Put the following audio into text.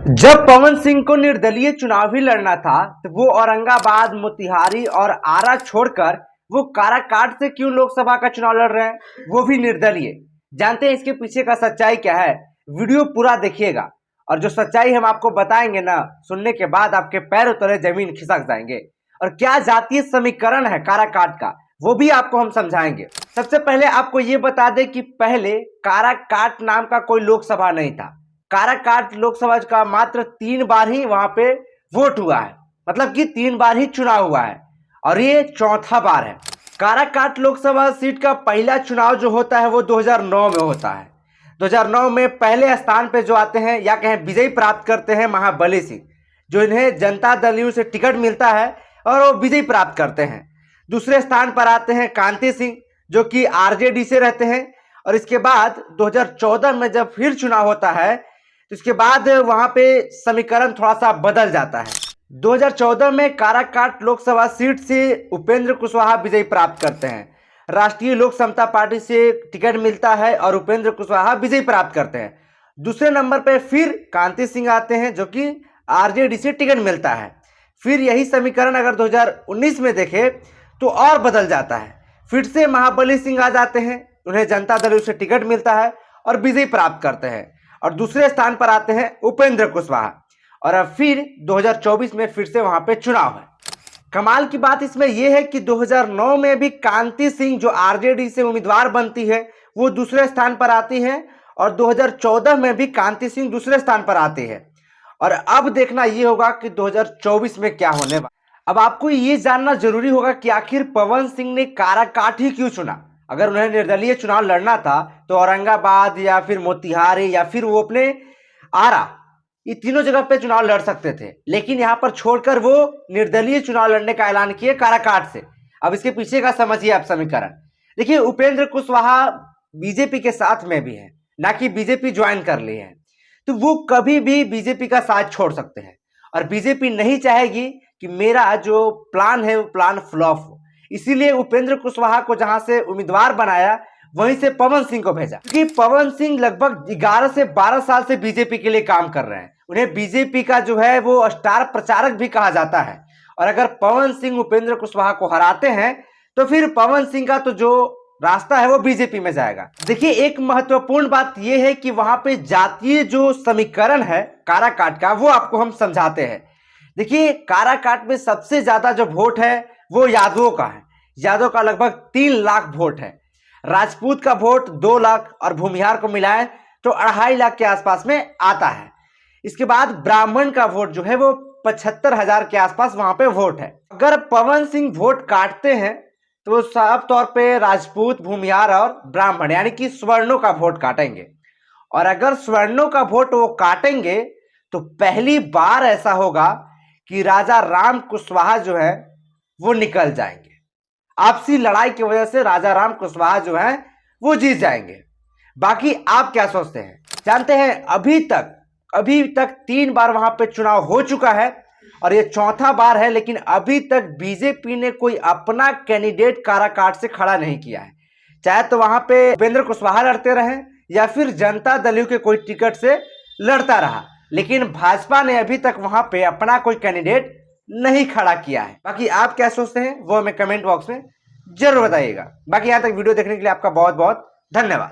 जब पवन सिंह को निर्दलीय चुनाव ही लड़ना था तो वो औरंगाबाद, मोतिहारी और आरा छोड़कर वो काराकाट से क्यों लोकसभा का चुनाव लड़ रहे हैं, वो भी निर्दलीय। जानते हैं इसके पीछे का सच्चाई क्या है? वीडियो पूरा देखिएगा और जो सच्चाई हम आपको बताएंगे ना, सुनने के बाद आपके पैरों तले जमीन खिसक जाएंगे। और क्या जातीय समीकरण है काराकाट का, वो भी आपको हम समझाएंगे। सबसे पहले आपको ये बता दें कि पहले काराकाट नाम का कोई लोकसभा नहीं था। काराकाट लोकसभा का मात्र 3 बार ही वहां पे वोट हुआ है, मतलब कि 3 बार ही चुनाव हुआ है और ये चौथा बार है। काराकाट लोकसभा सीट का पहला चुनाव जो होता है वो 2009 में होता है। 2009 में पहले स्थान पे जो आते हैं या कहें विजयी प्राप्त करते हैं महाबली सिंह, जो इन्हें जनता दल यू से टिकट मिलता है और वो विजयी प्राप्त करते हैं। दूसरे स्थान पर आते हैं कांति सिंह, जो कि आरजेडी से रहते हैं। और इसके बाद 2014 में जब फिर चुनाव होता है तो इसके बाद वहां पे समीकरण थोड़ा सा बदल जाता है। 2014 में काराकाट लोकसभा सीट से उपेंद्र कुशवाहा विजय प्राप्त करते हैं। राष्ट्रीय लोक समता पार्टी से टिकट मिलता है और उपेंद्र कुशवाहा विजय प्राप्त करते हैं। दूसरे नंबर पे फिर कांति सिंह आते हैं, जो कि आरजेडी से टिकट मिलता है। फिर यही समीकरण अगर 2019 में देखें तो और बदल जाता है। फिर से महाबली सिंह आ जाते हैं, उन्हें जनता दल से टिकट मिलता है और विजय प्राप्त करते हैं। और दूसरे स्थान पर आते हैं उपेंद्र कुशवाहा। और अब फिर 2024 में फिर से वहां पे चुनाव है। कमाल की बात इसमें यह है कि 2009 में भी कांति सिंह, जो आरजेडी से उम्मीदवार बनती है, वो दूसरे स्थान पर आती है और 2014 में भी कांति सिंह दूसरे स्थान पर आती है। और अब देखना यह होगा कि 2024 में क्या होने वाला। अब आपको ये जानना जरूरी होगा कि आखिर पवन सिंह ने काराकाट ही क्यों चुना। अगर उन्हें निर्दलीय चुनाव लड़ना था तो औरंगाबाद या फिर मोतिहारी या फिर वो अपने आरा, ये तीनों जगह पे चुनाव लड़ सकते थे, लेकिन यहां पर छोड़कर वो निर्दलीय चुनाव लड़ने का ऐलान किए काराकाट से। अब इसके पीछे का समझिए आप समीकरण। देखिए, उपेंद्र कुशवाहा बीजेपी के साथ में भी है, ना कि बीजेपी ज्वाइन कर ली है, तो वो कभी भी बीजेपी का साथ छोड़ सकते हैं। और बीजेपी नहीं चाहेगी कि मेरा जो प्लान है वो प्लान फ्लॉप हो, इसीलिए उपेंद्र कुशवाहा को जहां से उम्मीदवार बनाया वहीं से पवन सिंह को भेजा, क्योंकि पवन सिंह लगभग 11 से 12 साल से बीजेपी के लिए काम कर रहे हैं। उन्हें बीजेपी का जो है वो स्टार प्रचारक भी कहा जाता है। और अगर पवन सिंह उपेंद्र कुशवाहा को हराते हैं तो फिर पवन सिंह का तो जो रास्ता है वो बीजेपी में जाएगा। देखिए, एक महत्वपूर्ण बात यह है कि वहां पे जातीय जो समीकरण है काराकाट का, वो आपको हम समझाते हैं। देखिए, काराकाट में सबसे ज्यादा जो वोट है वो यादवों का है। यादव का लगभग 3 लाख वोट है। राजपूत का वोट 2 लाख और भूमिहार को मिलाएं तो 2.5 लाख के आसपास में आता है। इसके बाद ब्राह्मण का वोट जो है वो 75,000 के आसपास वहां पे वोट है। अगर पवन सिंह वोट काटते हैं तो वो साफ तौर पे राजपूत, भूमिहार और ब्राह्मण यानी कि स्वर्णों का वोट काटेंगे। और अगर स्वर्णों का वोट वो काटेंगे तो पहली बार ऐसा होगा कि राजा राम कुशवाहा जो है वो निकल जाएंगे। आपसी लड़ाई की वजह से राजा राम कुशवाहा जो है वो जीत जाएंगे। बाकी आप क्या सोचते हैं? जानते हैं, अभी तक 3 बार वहां पे चुनाव हो चुका है और ये चौथा बार है, लेकिन अभी तक बीजेपी ने कोई अपना कैंडिडेट काराकाट से खड़ा नहीं किया है। चाहे तो वहां पे उपेंद्र कुशवाहा लड़ते रहे या फिर जनता दल के कोई टिकट से लड़ता रहा, लेकिन भाजपा ने अभी तक वहां पे अपना कोई कैंडिडेट नहीं खड़ा किया है। बाकी आप क्या सोचते हैं वो हमें कमेंट बॉक्स में जरूर बताइएगा। बाकी यहां तक वीडियो देखने के लिए आपका बहुत बहुत धन्यवाद।